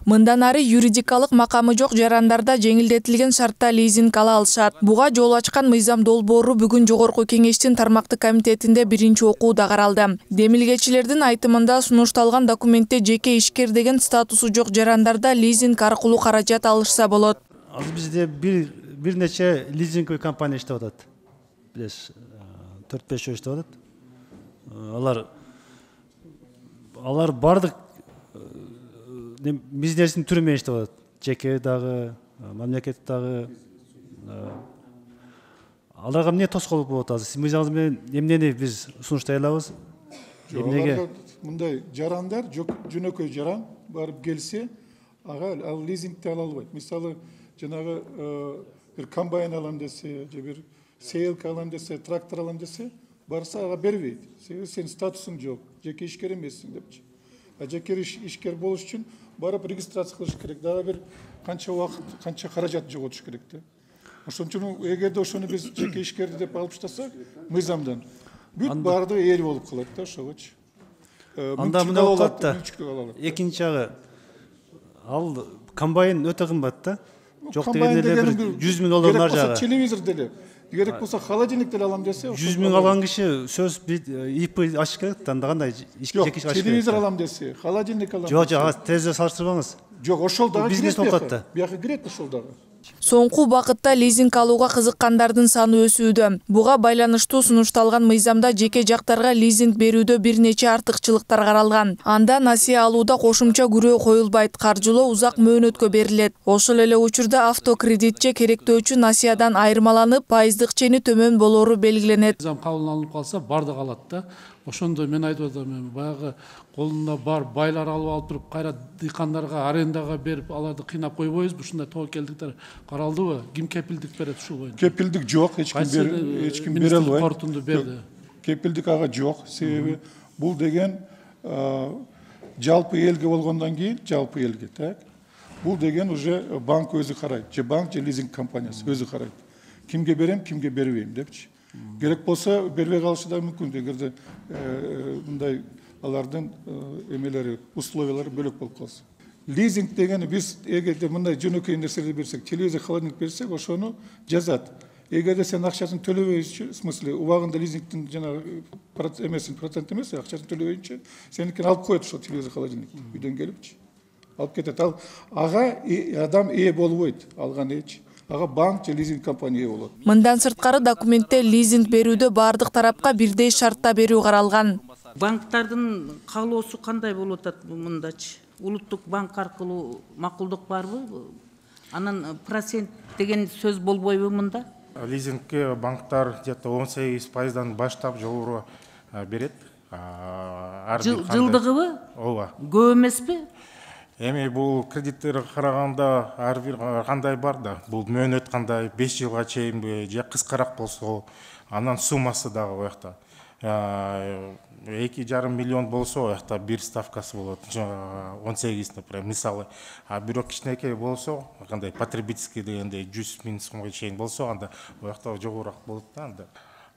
Мындан ары юридикалык макамы жок жарандарда жеңилдетилген шартта лизинг ала алышат. Буга жол ачкан мыйзам долбоору бүгүн Жогорку Кеңештин тармактык комитетинде биринчи окууда каралды. Демилгечилердин айтымында сунушталган документте жеке ишкер деген статусу жок жарандарда лизинг аркылуу каражат алышса болот. Азыр бизде бир нече лизинговый компания иштеп атат. Билесиз, 4-5 иштеп атат. Алар бардык бизнестин түрү менен иштеп атат. Жеке дагы, мамлекет дагы. Аларга эмне тоскоолдук болуп атат? Сиз мыйзамыңыз менен эмнени биз сунуштай алабыз? Эмнеге? Мындай жарандар, жөнөкөй жаран барып келсе, ага ал лизингти ала албайт. Мисалы, жанагы бир комбайн алам десе, же бир сейилка алам десе, трактор алам десе, барса ага бербейт. Себеби сен статусуң жок, жеке ишкер эмессиң депчи. Жеке ишкер болуш үчүн барып регистрация кылыш керек. Дагы бир канча убакыт, канча каражат жоготуш керек да. Ошон үчүн эгерде ошону биз жеке ишкерди деп алып таштасак, мыйзамдан бүт баардыгы эл болуп калат да ошогочу. Анда мындай болот да. Экинчи жагы ал комбайн өтө кымбат да. Жок дегенде бир 100 000 доллар нар жагы. Телевизор деле. Керек болса холодильник деле алам десе, 100 000 алган киши сөз ИП ачыш керек да. Анда кандай жеке иш ачыш керек. Телевизор алам десе, холодильник алам. Жок, тезе салыштырбаңыз. Жок, ошол дагы бизнес болуп атты. Бияка кирет ошол дагы. Соңку убакытта лизинг алууга кызыккандардын саны өсүүдө. Буга байланыштуу сунушталган мыйзамда жеке жактарга лизинг берүүдө бир нече артыкчылыктар каралган. Анда насыя алууда кошумча күрөө коюлбайт, каржылоо узак мөөнөткө берилет. Ошол эле учурда автокредитче керектөөчү насыядан айырмаланып, пайыздык чени төмөн болору белгиленет. Мыйзам кабыл алынып калса, бардык алат да. Ошондо мен айтып атам, баягы колунда бар байлар алып туруп, кайра дыйкандарга арендага берип, аларды кыйнап койбойбузбу? Ушундай тобокелдиктер каралдыбы? Ким кепилдик берет ушул боюнча? Кепилдик жок, эч ким бере албайт. Кортунду берди. Кепилдик ага жок, себеби бул деген жалпы элге болгондон кийин, жалпы элге, так? Бул деген уже банк өзү карайт, же банк, же лизинг компаниясы өзү карайт. Кимге берем, кимге бербейм депчи. Керек болса бербей калышы да мүмкүн. Эгерде мындай алардын эмелери, условиялары бөлөк болуп калса. Лизинг дегени биз эгерде мындай жөнөкөй нерселерди берсек, телевизор, холодильник берсек, ошону жазат. Эгерде сен акчасын төлөбөйүнчө, в смысле, убагында лизингтин жанагы процент эмес, акчасын төлөбөйүнчө, сеникин алып коет ошол телевизор, холодильник үйдөн келипчи. Алып кетет. Ал ага адам болбойт, алган эч. Ага банк же лизинг компания болот. Мындан сырткары документте лизинг берүүдө бардык тарапка бирдей шартта берүү каралган. Банктардын каалоосу кандай болуп атат мындачы? Улуттук банк аркылуу макулдук барбы? Анан процент деген сөз болбойбу мында? Лизингке банктар где-то 18%дан баштап жогору берет. Жылдыгыбы? Ооба. Көп эмеспи? Эми бул кредиттерге караганда ар бир кандай бар да. Бул мөөнөт кандай 5 жылга чейинби же кыскараак болсо, анан суммасы дагы оякта. 2,5 миллион болсо, оякта бир ставкасы болот. 18, например, мисалы. А бирок кичинекей болсо, кандай потребительский дегенде 100 000 сомго чейин болсо, анда оякта жогораак болот да анда.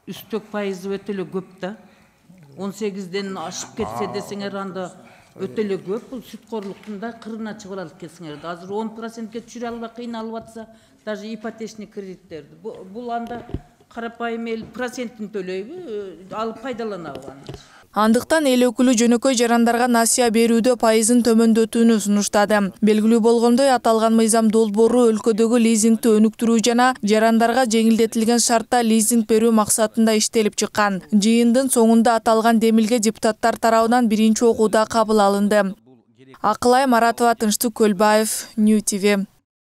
Үстөк пайызы өтө эле көп да. 18ден ашып кетсе десеңер анда өтө эле көп. Бул сүткөрлүктүн да кырына чыгып алып кетсеңер. Азыр 10%ке түшүрө албай кыйналып атса, даже ипотечный кредиттерди. Бул анда карапайым эл процентин төлөйбү, алып пайдаланабы аны. Андыктан эл өкүлү жөнөкөй жарандарга насыя берүүдө пайызын төмөндөтүүнү сунуштады. Белгилүү болгондой, аталган мыйзам долбоору өлкөдөгү лизингти өнүктүрүү жана жарандарга жеңилдетилген шартта лизинг берүү максатында иштелип чыккан. Жыйындын соңунда аталган демилге депутаттар тарабынан биринчи окууда кабыл алынды. Акылай Маратова, Тынчтык Көлбаев, Нью ТВ.